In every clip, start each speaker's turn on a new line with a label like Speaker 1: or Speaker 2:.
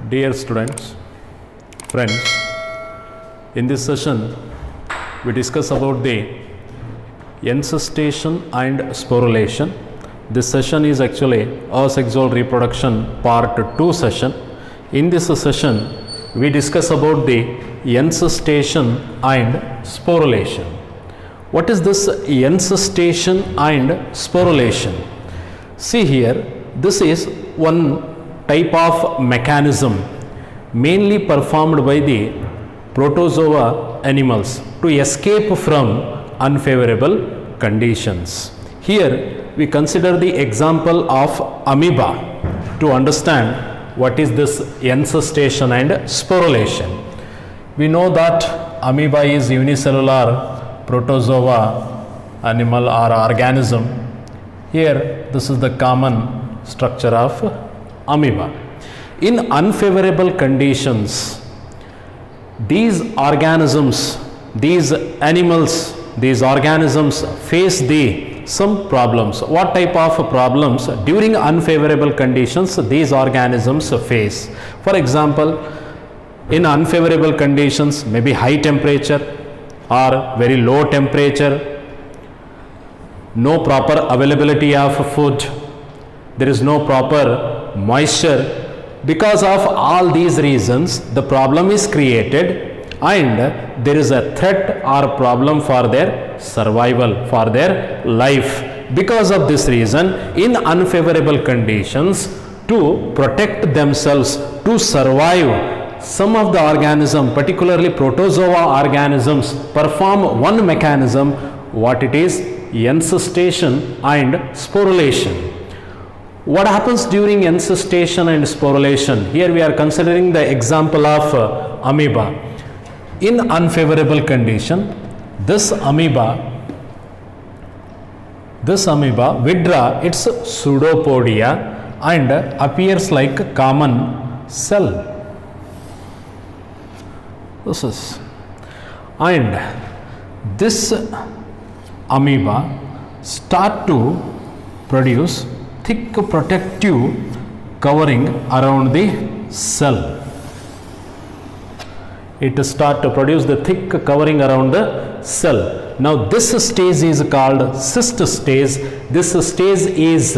Speaker 1: Dear students, friends, in this session we discuss about the encystation and sporulation. This session is actually asexual reproduction part 2 session. In this session we discuss about the encystation and sporulation. What is this encystation and sporulation? See here, this is one type of mechanism mainly performed by the protozoa animals to escape from unfavorable conditions. Here we consider the example of amoeba to understand what is this encystation and sporulation. We know that amoeba is unicellular protozoa animal or organism. Here this is the common structure of amoeba. In unfavorable conditions, these organisms, these animals, these organisms face some problems. What type of problems? During unfavorable conditions, these organisms face. For example, in unfavorable conditions, maybe high temperature or very low temperature, no proper availability of food, there is no proper moisture. Because of all these reasons, the problem is created and there is a threat or problem for their survival, for their life. Because of this reason, in unfavorable conditions, to protect themselves, to survive, some of the organisms, particularly protozoa organisms, perform one mechanism, what it is? Encystation and sporulation. What happens during encystation and sporulation? Here we are considering the example of amoeba. In unfavorable condition, this amoeba withdraw its pseudopodia and appears like a common cell. And this amoeba start to produce thick protective covering around the cell. It start to produce the thick covering around the cell. Now this stage is called cyst stage. This stage is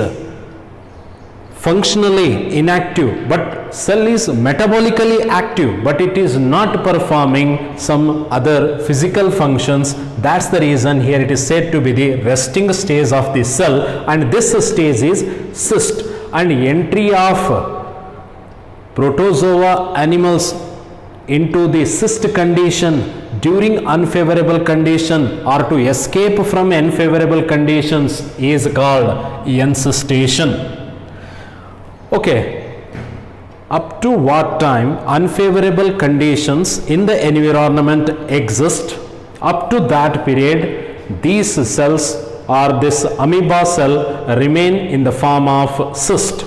Speaker 1: functionally inactive, but cell is metabolically active, but it is not performing some other physical functions. That's the reason here it is said to be the resting stage of the cell, and this stage is cyst. And entry of protozoa animals into the cyst condition during unfavorable condition or to escape from unfavorable conditions is called encystation. Okay, up to what time unfavorable conditions in the environment exist, up to that period these cells or this amoeba cell remain in the form of cyst,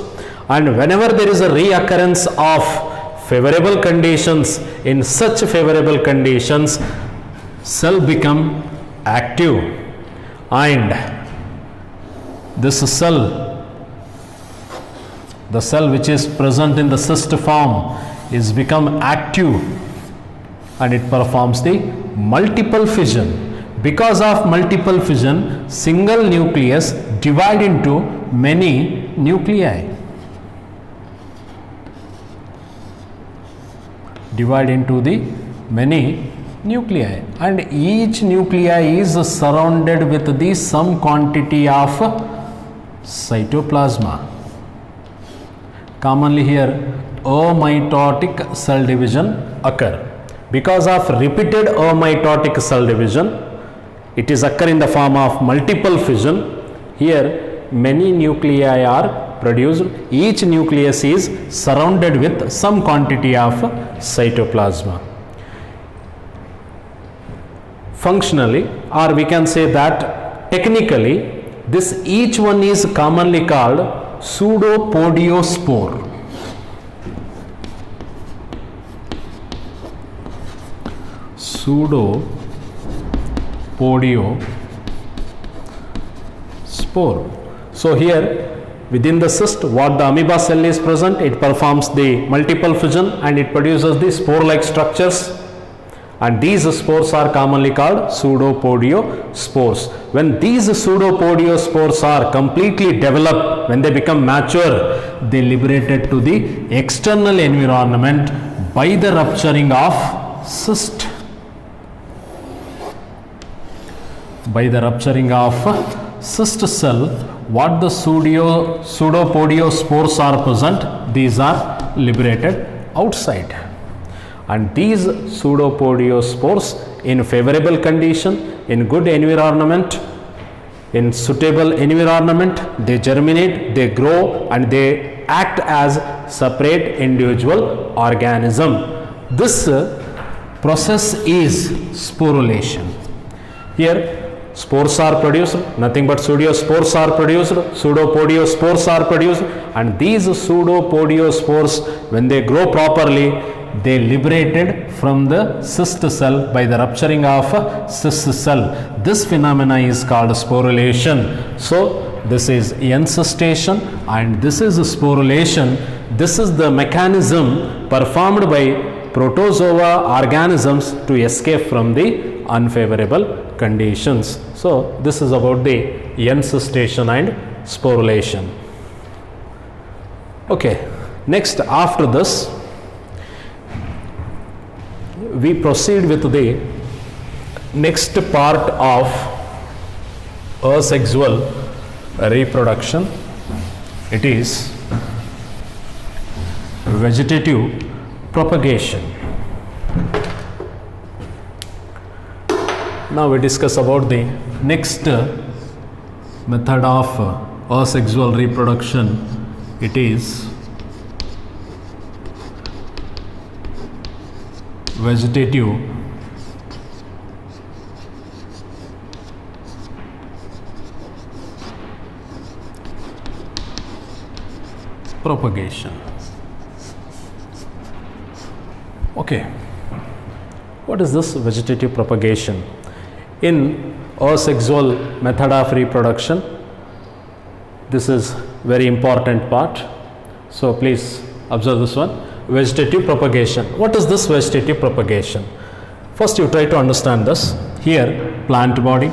Speaker 1: and whenever there is a reoccurrence of favorable conditions, in such favorable conditions cell become active, and this cell, the cell which is present in the cyst form, is become active and it performs the multiple fission. Because of multiple fission, single nucleus divide into many nuclei. Divide into the many nuclei, and each nuclei is surrounded with the some quantity of cytoplasma. Commonly here amitotic cell division occur. Because of repeated amitotic cell division, it is occur in the form of multiple fission. Here many nuclei are produced. Each nucleus is surrounded with some quantity of cytoplasma. Functionally, or we can say that technically, this each one is commonly called pseudopodiospore. Pseudopodiospore. So here Within the cyst, what the amoeba cell is present, it performs the multiple fission and it produces the spore-like structures. And these spores are commonly called pseudopodiospores. When these pseudopodiospores are completely developed, when they become mature, they liberated to the external environment by the rupturing of cyst. By the rupturing of cyst cell, what the pseudopodiospores are present, these are liberated outside. And these pseudopodiospores in favorable condition, in good environment, in suitable environment, they germinate, they grow and they act as separate individual organism. This process is sporulation. Here spores are produced, nothing but pseudospores are produced, pseudopodiospores are produced, and these pseudopodiospores, when they grow properly, they liberated from the cyst cell by the rupturing of cyst cell. This phenomena is called sporulation. So this is encystation and this is sporulation. This is the mechanism performed by protozoa organisms to escape from the unfavorable conditions. So this is about the encystation and sporulation. Okay, next after this we proceed with the next part of asexual reproduction. It is vegetative propagation. Now we discuss about the next method of asexual reproduction. It is vegetative propagation. Okay, what is this vegetative propagation? In asexual method of reproduction, this is very important part. So please observe this one. Vegetative propagation. What is this vegetative propagation? First you try to understand this. Here plant body,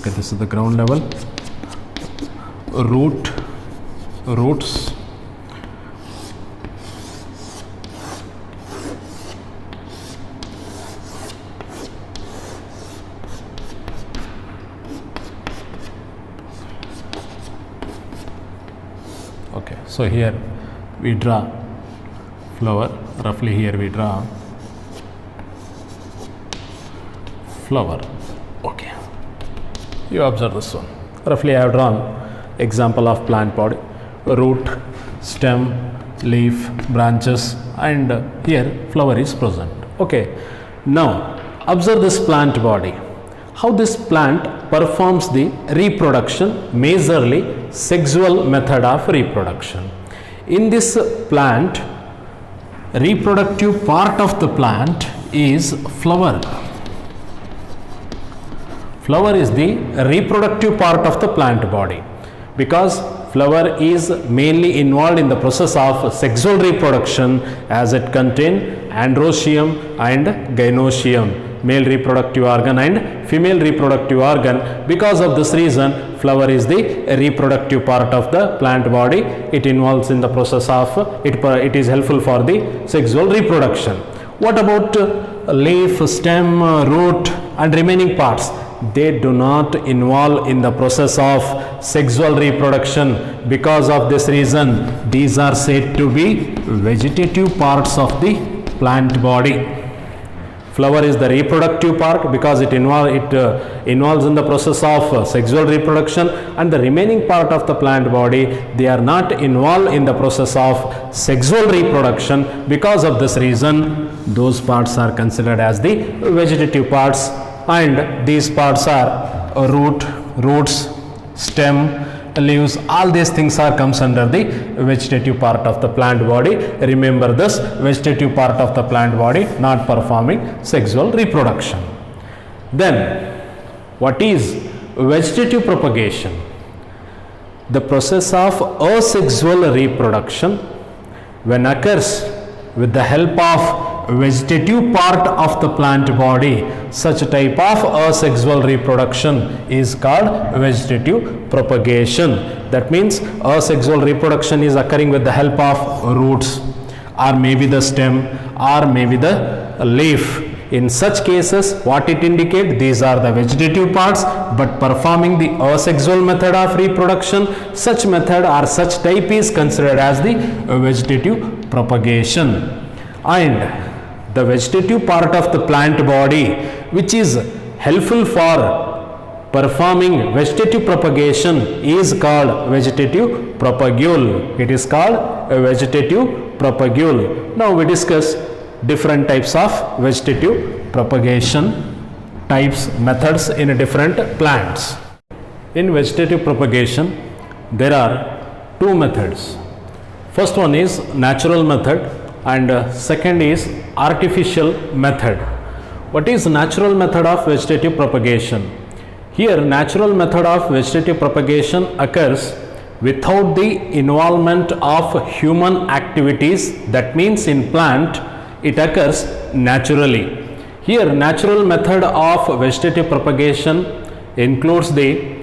Speaker 1: okay, this is the ground level, roots, okay. So here we draw flower, roughly here we draw flower. Okay, you observe this one. Roughly I have drawn example of plant body, root, stem, leaf, branches, and here flower is present. Okay, now observe this plant body. How this plant performs the reproduction, majorly sexual method of reproduction. In this plant, reproductive part of the plant is flower. Flower is the reproductive part of the plant body, because flower is mainly involved in the process of sexual reproduction, as it contains androecium and gynoecium, male reproductive organ and female reproductive organ. Because of this reason, flower is the reproductive part of the plant body. It involves in the process of it is helpful for the sexual reproduction. What about leaf, stem, root and remaining parts? They do not involve in the process of sexual reproduction. Because of this reason, these are said to be vegetative parts of the plant body. Flower is the reproductive part because it involves in the process of sexual reproduction, and the remaining part of the plant body, they are not involved in the process of sexual reproduction. Because of this reason, those parts are considered as the vegetative parts, and these parts are roots, stem, leaves, all these things are comes under the vegetative part of the plant body. Remember this, vegetative part of the plant body not performing sexual reproduction. Then what is vegetative propagation? The process of asexual reproduction when occurs with the help of vegetative part of the plant body. Such type of asexual reproduction is called vegetative propagation. That means asexual reproduction is occurring with the help of roots, or maybe the stem, or maybe the leaf. In such cases, what it indicates, these are the vegetative parts, but performing the asexual method of reproduction, such method or such type is considered as the vegetative propagation. And the vegetative part of the plant body which is helpful for performing vegetative propagation is called vegetative propagule. It is called a vegetative propagule. Now we discuss different types of vegetative propagation types, methods in different plants. In vegetative propagation there are two methods. First one is natural method and second is artificial method. What is natural method of vegetative propagation? Here natural method of vegetative propagation occurs without the involvement of human activities. That means in plant it occurs naturally. Here natural method of vegetative propagation includes the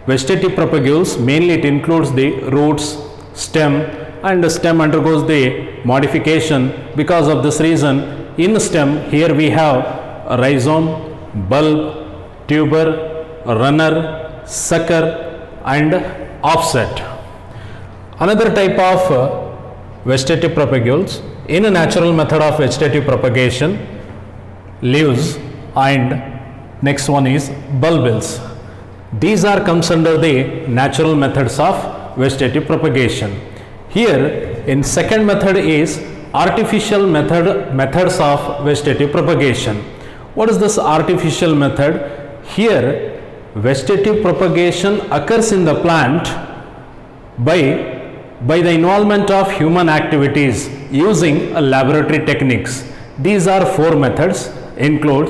Speaker 1: vegetative propagules, mainly it includes the roots, stem, and the stem undergoes the modification. Because of this reason, in stem here we have a rhizome, bulb, tuber, runner, sucker and offset. Another type of vegetative propagules in a natural method of vegetative propagation, leaves, and next one is bulbils. These are comes under the natural methods of vegetative propagation. Here in second method is artificial methods of vegetative propagation. What is this artificial method? Here vegetative propagation occurs in the plant by the involvement of human activities using laboratory techniques. These are four methods, include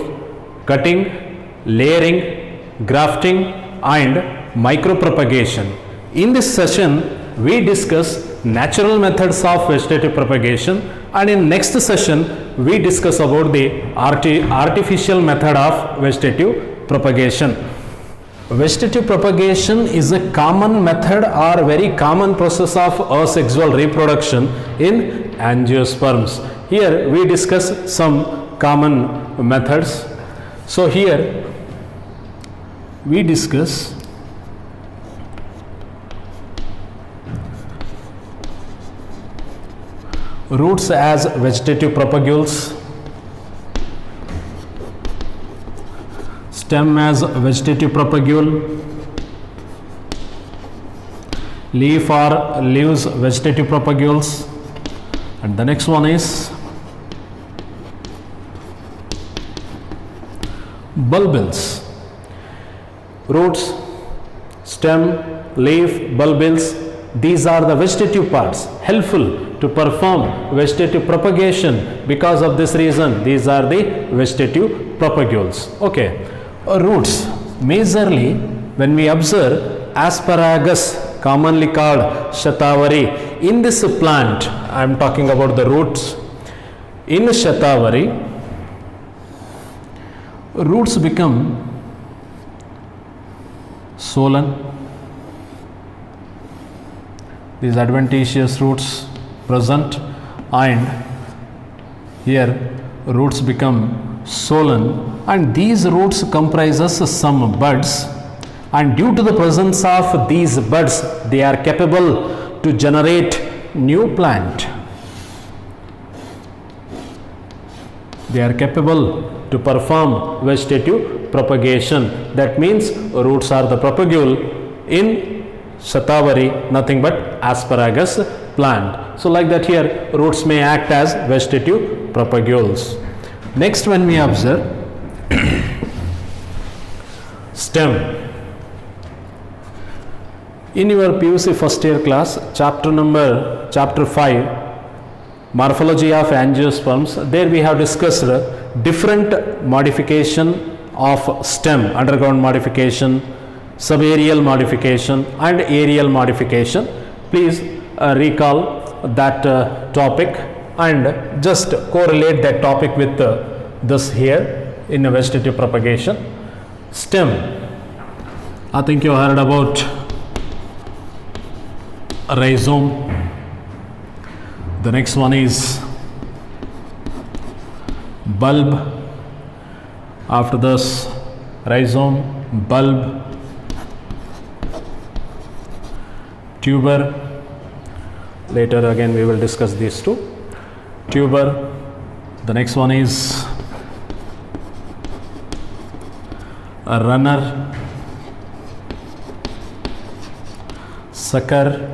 Speaker 1: cutting, layering, grafting and micropropagation. In this session we discuss natural methods of vegetative propagation, and in next session we discuss about the artificial method of vegetative propagation. Vegetative propagation is a common method or very common process of asexual reproduction in angiosperms. Here we discuss some common methods. So here we discuss roots as vegetative propagules, stem as vegetative propagule, leaf or leaves vegetative propagules, and the next one is bulbils. Roots, stem, leaf, bulbils, these are the vegetative parts helpful to perform vegetative propagation. Because of this reason, these are the vegetative propagules. Okay. Roots, majorly when we observe asparagus, commonly called shatavari, in this plant, I am talking about the roots. In shatavari, roots become swollen. These adventitious roots present, and here roots become swollen, and these roots comprises some buds, and due to the presence of these buds they are capable to generate new plant. They are capable to perform vegetative propagation. That means roots are the propagule in shatavari, nothing but asparagus plant. So like that here roots may act as vegetative propagules. Next, when we observe stem, In your PUC first year class, chapter 5, morphology of angiosperms, there we have discussed different modification of stem, underground modification, subaerial modification and aerial modification. Please recall that topic and just correlate that topic with this here in vegetative propagation. Stem, I think you heard about rhizome. The next one is bulb. After this, rhizome, bulb, tuber. Later again we will discuss these two. Tuber. The next one is a runner, sucker,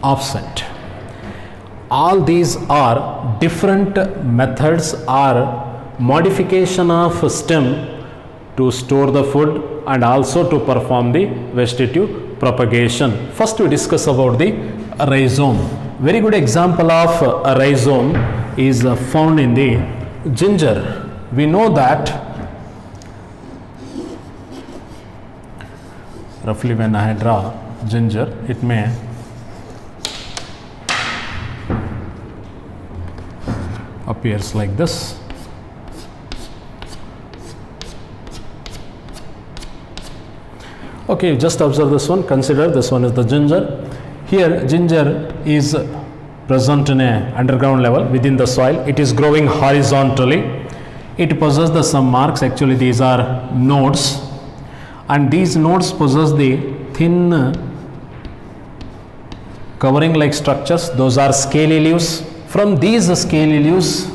Speaker 1: offset. All these are different methods or modification of stem to store the food and also to perform the vegetative propagation. First we discuss about the rhizome. Very good example of a rhizome is found in the ginger. We know that roughly when I draw ginger, it may appears like this. Okay, just observe this one. Consider this one is the ginger. Here ginger is present in a underground level within the soil. It is growing horizontally. It possesses some marks. Actually these are nodes, and these nodes possess the thin covering like structures. Those are scaly leaves. From these scaly leaves,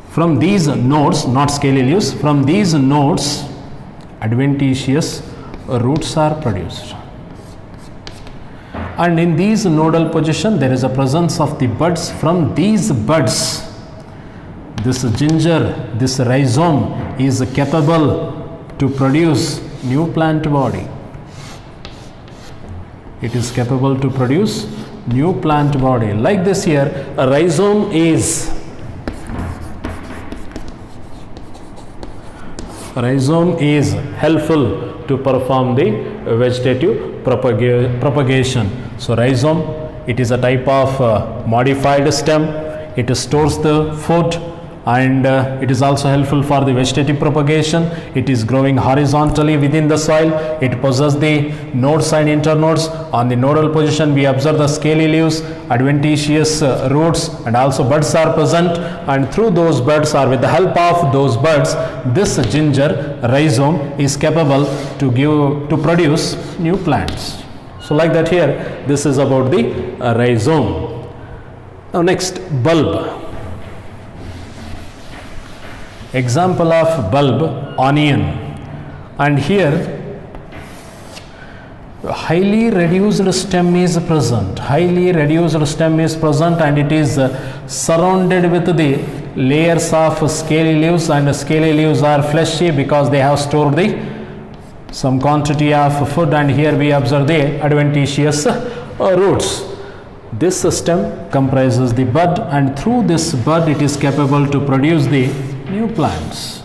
Speaker 1: from these nodes, not scaly leaves, from these nodes adventitious roots are produced, and in these nodal position there is a presence of the buds. From these buds, this ginger, this rhizome is capable to produce new plant body. It is capable to produce new plant body. Like this here, a rhizome is helpful to perform the vegetative propagation. So rhizome, it is a type of modified stem. It stores the food, and it is also helpful for the vegetative propagation. It is growing horizontally within the soil. It possesses the nodes and internodes. On the nodal position we observe the scaly leaves, adventitious roots, and also buds are present, and through those buds, or with the help of those buds, this ginger rhizome is capable to produce new plants. So like that here, this is about the rhizome. Now next, bulb. Example of bulb, onion, and here highly reduced stem is present. Highly reduced stem is present, and it is surrounded with the layers of scaly leaves, and scaly leaves are fleshy because they have stored some quantity of food, and here we observe the adventitious roots. This stem comprises the bud, and through this bud it is capable to produce the new plants.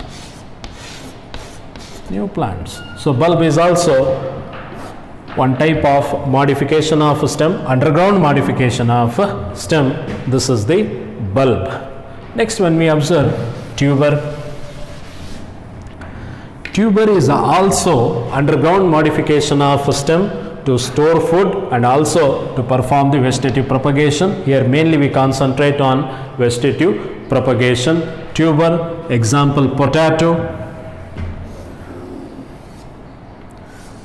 Speaker 1: So bulb is also one type of modification of stem, underground modification of stem. This is the bulb. Next, when we observe tuber, tuber is also underground modification of stem to store food and also to perform the vegetative propagation. Here mainly we concentrate on vegetative propagation. Tuber, example potato.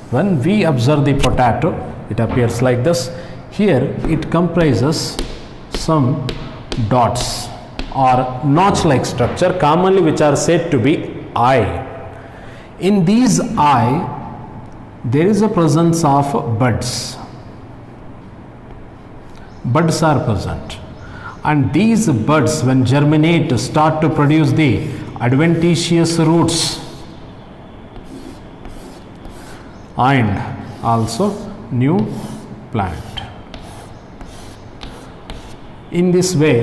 Speaker 1: When we observe the potato, it appears like this. Here it comprises some dots or notch like structure, commonly which are said to be eye. In these eye there is a presence of buds. Buds are present, and these buds when germinate start to produce the adventitious roots and also new plant. In this way,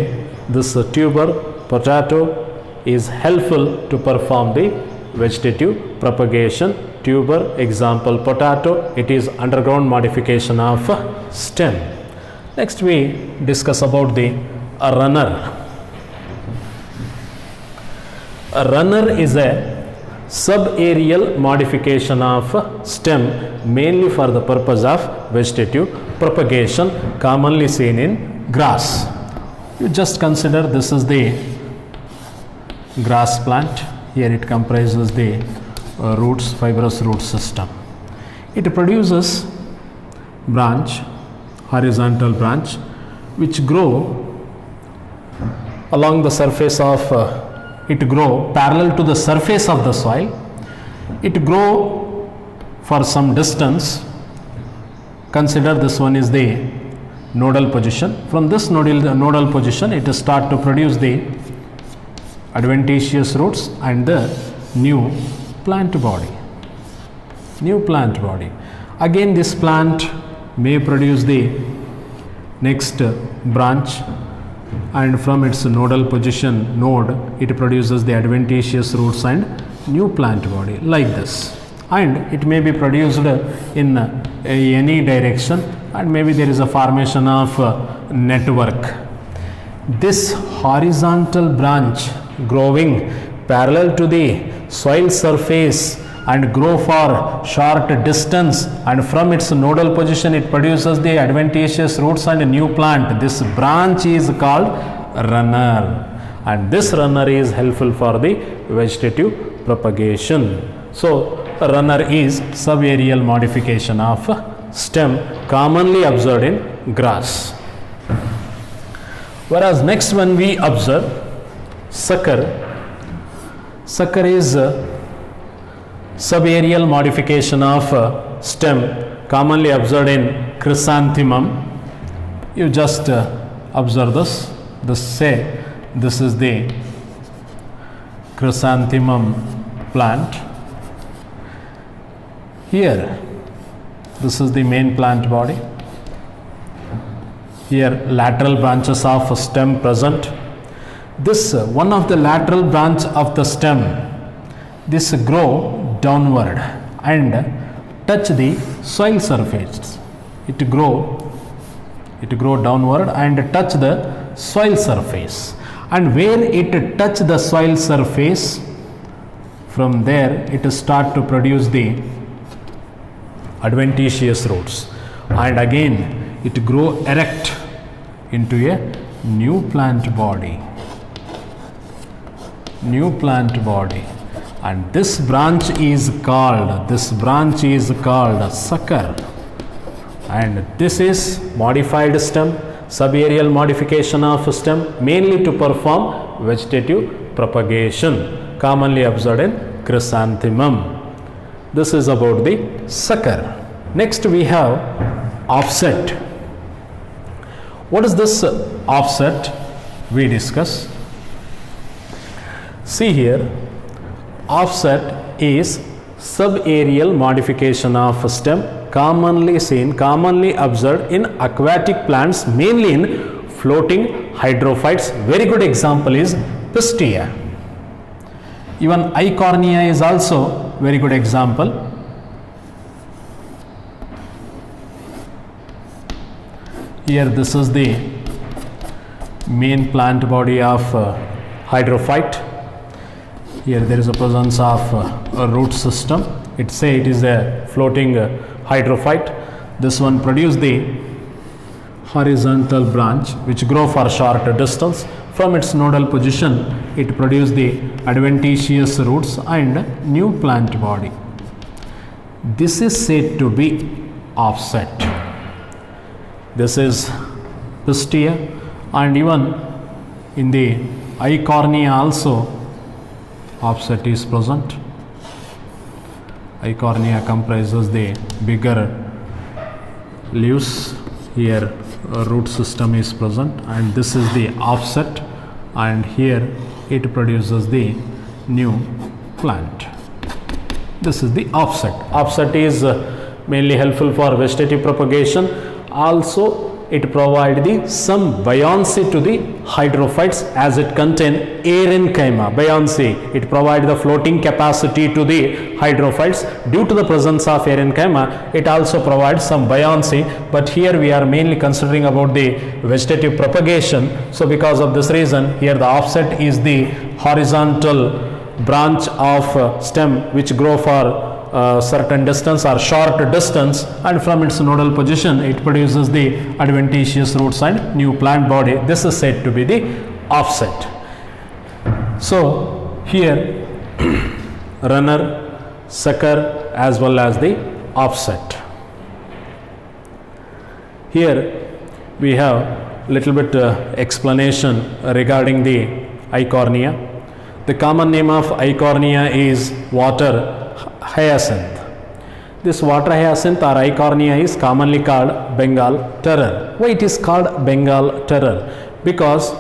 Speaker 1: this tuber potato is helpful to perform the vegetative propagation. Tuber, example potato, it is underground modification of stem. Next we discuss about the runner. A runner is a subaerial modification of stem, mainly for the purpose of vegetative propagation, commonly seen in grass. You just consider this is the grass plant. Here it comprises the roots, fibrous root system. It produces branch, horizontal branch, which grow along the surface of it grow parallel to the surface of the soil. It grow for some distance. Consider this one is the nodal position. From this nodal position, it start to produce the adventitious roots and the new plant body. Again, this plant may produce the next branch, and from its nodal position node, it produces the adventitious roots and new plant body like this. And it may be produced in any direction, and maybe there is a formation of network. This horizontal branch growing parallel to the soil surface and grow for short distance, and from its nodal position it produces the adventitious roots and a new plant. This branch is called runner, and this runner is helpful for the vegetative propagation. So runner is subaerial modification of stem, commonly observed in grass. Whereas next one we observe sucker. Sucker is subaerial modification of stem, commonly observed in chrysanthemum. You just observe this. Say this is the chrysanthemum plant. Here, this is the main plant body. Here, lateral branches of stem present. This one of the lateral branch of the stem, this grow downward and touch the soil surface. It grow downward and touch the soil surface. And where it touch the soil surface, from there it start to produce the adventitious roots, and again it grow erect into a new plant body. And this branch is called sucker, and this is modified stem, subaerial modification of stem, mainly to perform vegetative propagation, commonly observed in chrysanthemum. This is about the sucker. Next we have offset. What is this offset? We discuss. See here, offset is subaerial modification of stem, commonly observed in aquatic plants, mainly in floating hydrophytes. Very good example is Pistia. Even Eichhornia is also very good example. Here this is the main plant body of hydrophyte. Here there is a presence of a root system. It is a floating hydrophyte. This one produce the horizontal branch which grow for short distance. From its nodal position, it produce the adventitious roots and new plant body. This is said to be offset. This is Pistia, and even in the Eichhornia also offset is present. Eichhornia comprises the bigger leaves. Here a root system is present, and this is the offset, and here it produces the new plant. This is the offset. Offset is mainly helpful for vegetative propagation. Also it provides the some buoyancy to the hydrophytes as it contain aerenchyma. Buoyancy, it provides the floating capacity to the hydrophytes. Due to the presence of aerenchyma, it also provides some buoyancy, but here we are mainly considering about the vegetative propagation. So because of this reason, here the offset is the horizontal branch of stem which grow for certain distance or short distance, and from its nodal position it produces the adventitious roots and new plant body. This is said to be the offset. So here runner, sucker as well as the offset. Here we have little bit explanation regarding the eichhornia. The common name of eichhornia is water hyacinth. This water hyacinth or eichhornia is commonly called Bengal terror. Why it is called Bengal terror? Because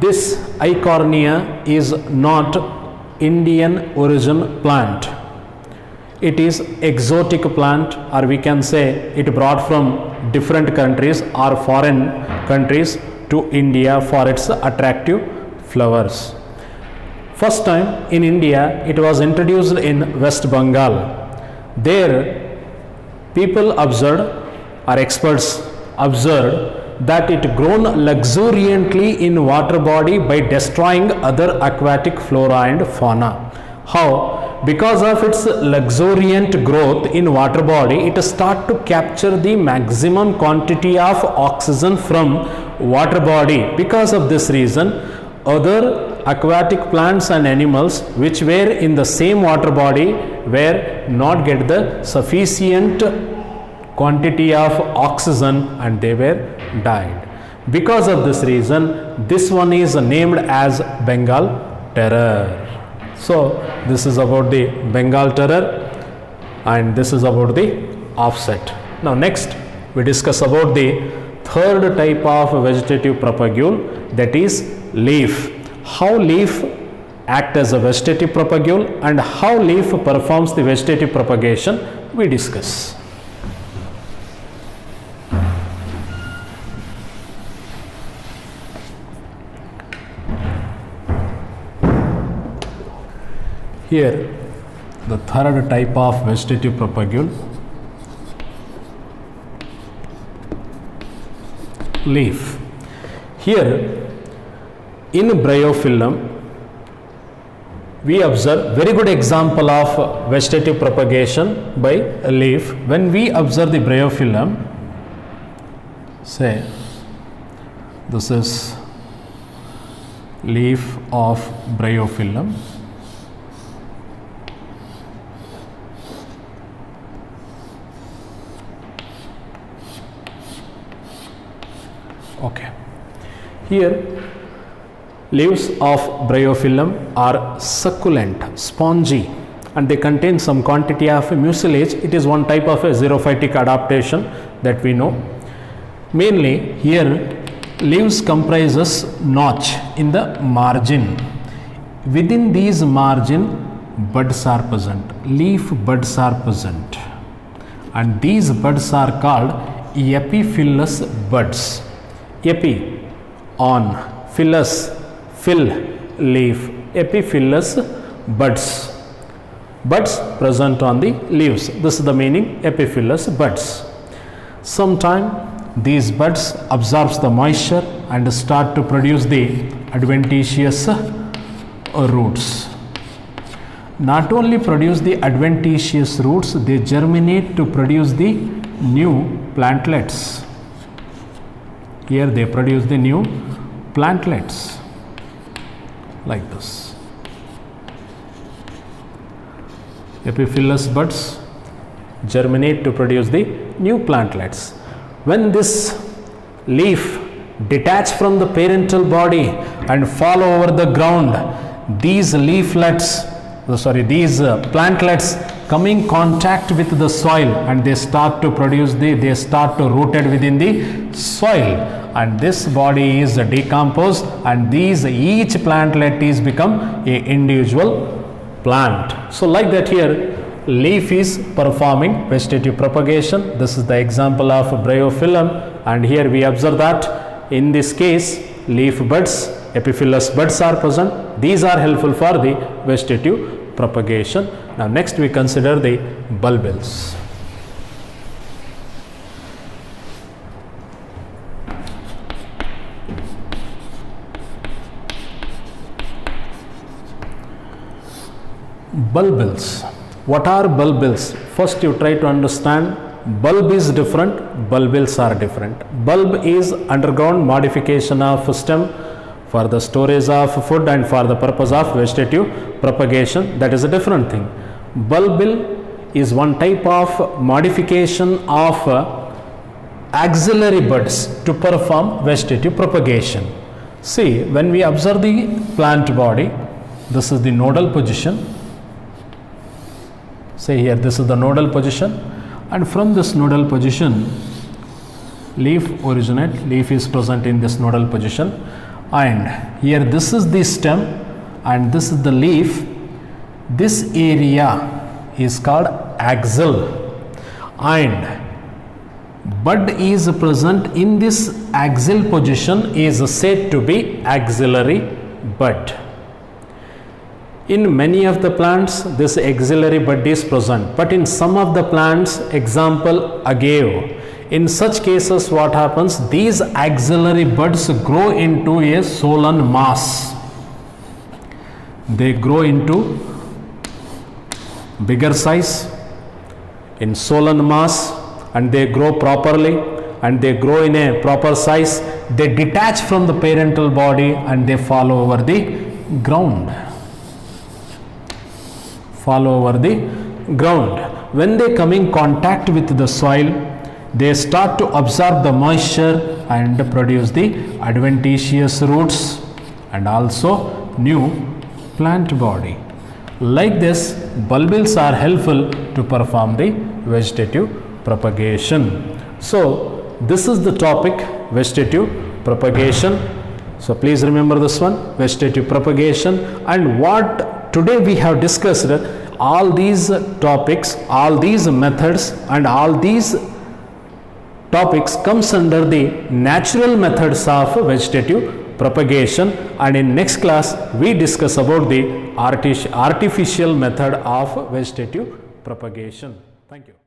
Speaker 1: this eichhornia is not Indian origin plant. It is exotic plant, or we can say it brought from different countries or foreign countries to India for its attractive flowers. First time in India, it was introduced in West Bengal. There, people observed, or experts observed, that it grown luxuriantly in water body by destroying other aquatic flora and fauna. How? Because of its luxuriant growth in water body, it start to capture the maximum quantity of oxygen from water body. Because of this reason, other aquatic plants and animals which were in the same water body were not get the sufficient quantity of oxygen and they were died. Because of this reason, this one is named as Bengal terror. So this is about the Bengal terror and this is about the offset. Now next we discuss about the third type of vegetative propagule, that is leaf. How leaf act as a vegetative propagule and how leaf performs the vegetative propagation we discuss. Here the third type of vegetative propagule, leaf. Here in bryophyllum, we observe very good example of vegetative propagation by a leaf. When we observe the bryophyllum, say this is leaf of bryophyllum. Okay. Here leaves of bryophyllum are succulent, spongy, and they contain some quantity of mucilage. It is one type of a xerophytic adaptation that we know. Mainly here leaves comprises notch in the margin. Within these margin, buds are present, leaf buds are present, and these buds are called epiphyllous buds. Epi on, phyllis fill, leaf, epiphyllous buds. Buds present on the leaves. This is the meaning, epiphyllous buds. Sometime these buds absorbs the moisture and start to produce the adventitious roots. Not only produce the adventitious roots, they germinate to produce the new plantlets. Here they produce the new plantlets like this. Epiphyllous buds germinate to produce the new plantlets. When this leaf detach from the parental body and fall over the ground, these plantlets coming contact with the soil and they start to produce they start to rooted within the soil, and this body is decomposed, and these each plantlet is become a individual plant. So like that here, leaf is performing vegetative propagation. This is the example of bryophyllum, and here we observe that in this case leaf buds, epiphyllous buds are present. These are helpful for the vegetative propagation. Now next we consider the bulbils. Bulbils. What are bulbils? First you try to understand bulb is different, bulbils are different. Bulb is underground modification of stem for the storage of food and for the purpose of vegetative propagation. That is a different thing. Bulbil is one type of modification of axillary buds to perform vegetative propagation. See, when we observe the plant body, this is the nodal position. Say here, this is the nodal position, and from this nodal position leaf originate, leaf is present in this nodal position, and here this is the stem and this is the leaf. This area is called axil, and bud is present in this axil position is said to be axillary bud. In many of the plants this axillary bud is present, but in some of the plants, example agave, in such cases what happens, these axillary buds grow into a swollen mass. They grow into bigger size in swollen mass, and they grow properly and they grow in a proper size. They detach from the parental body and they fall over the ground. When they come in contact with the soil, they start to absorb the moisture and produce the adventitious roots and also new plant body. Like this, bulbils are helpful to perform the vegetative propagation. So this is the topic, vegetative propagation. So please remember this one, vegetative propagation, and what today we have discussed, all these topics, all these methods and all these topics comes under the natural methods of vegetative propagation, and in next class we discuss about the artificial method of vegetative propagation. Thank you.